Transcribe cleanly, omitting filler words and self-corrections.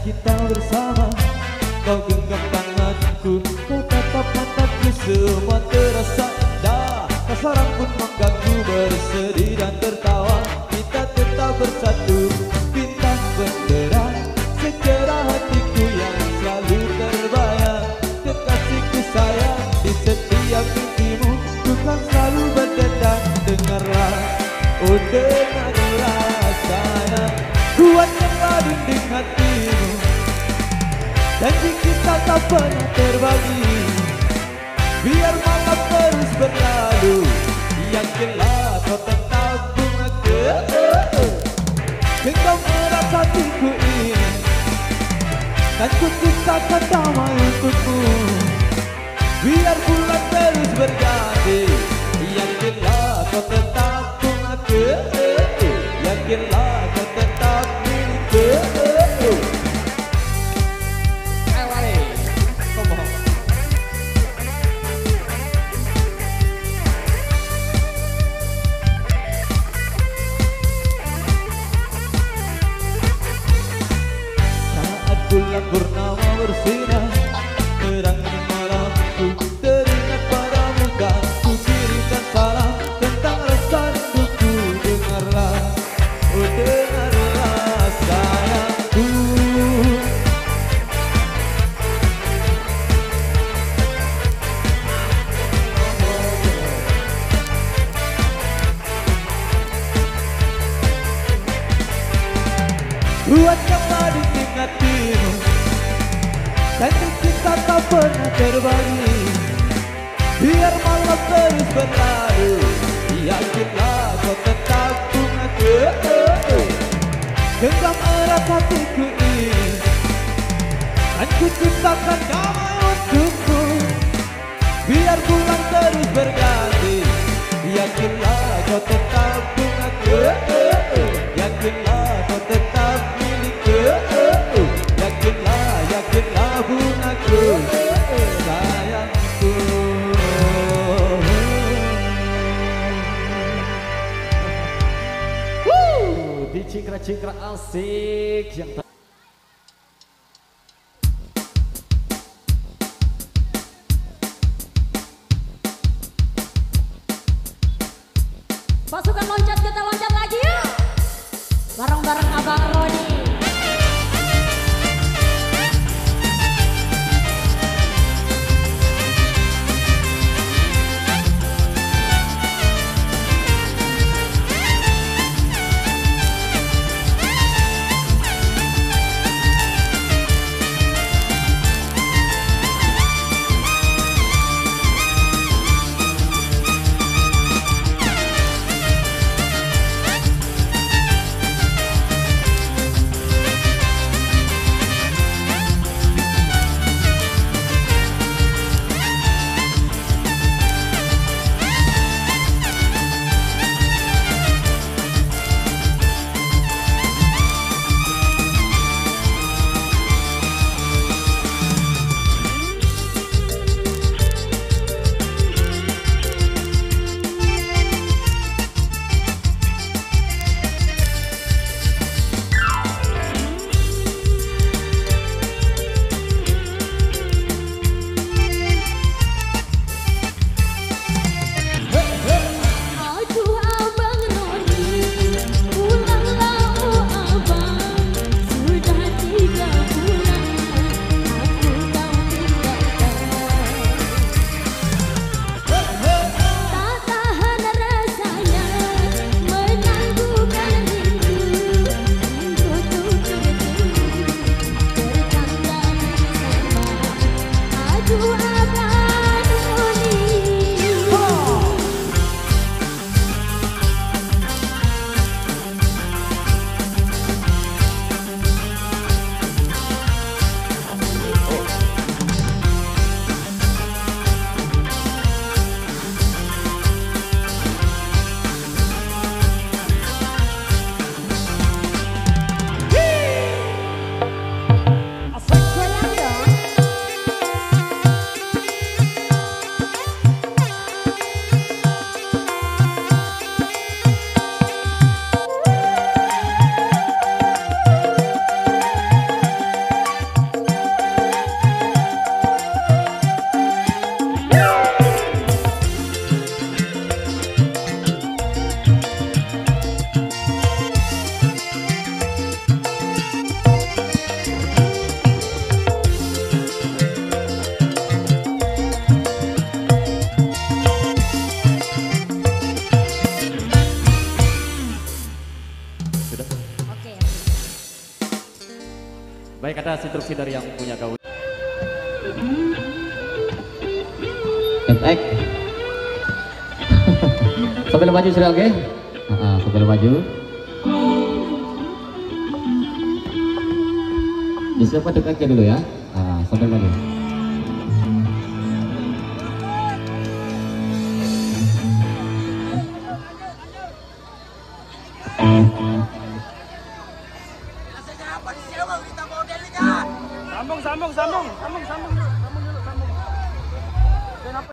kita bersama. Kau genggam tanganku, kau tatap mataku, semua terasa indah. Kasaran pun mengganggu, bersedih dan tertawa. Kita tetap bersatu, bintang bendera secerah hatiku yang selalu terbayang. Kekasihku sayang, di setiap mimpimu ku kan selalu berdendang. Dengarlah, oh dengarlah sayang, kuatkan dinding hatimu. Janji kita tak pernah terbagi, biar malam terus berlalu. Yakinlah kau tetap bungaku, genggam erat hatiku ini, kan ku ciptakan damai untukmu. Biar bulan terus berganti, yakinlah kau tetap bungaku, yakinlah kau tetap milikku. Bulan purnama bersinar, terangnya malamku, teringat padamu dan ku kirimkan salam tentang rasa rinduku. Dengarlah, oh dengarlah sayangku. Kuatkanlah dinding hatimu, janji kita tak pernah terbagi, biar malam terus berlalu. Yakinlah kau tetap bungaku, genggam erat hatiku ini, kan ku ciptakan damai untukmu. Biar bulan terus berganti, yakinlah kau tetap bungaku, yakinlah kau tetap milikku. Yakinlah, yakinlah bungaku, sayangku. Dicingkra-cingkra asik yang pasukan loncat, kita loncat lagi yuk, bareng-bareng Abang Roni. Baik, ada instruksi dari yang punya gaun. Etek. Sambil maju sudah oke? Sambil maju. Disiapkan dekatnya dulu ya. Sambil maju. Sambung.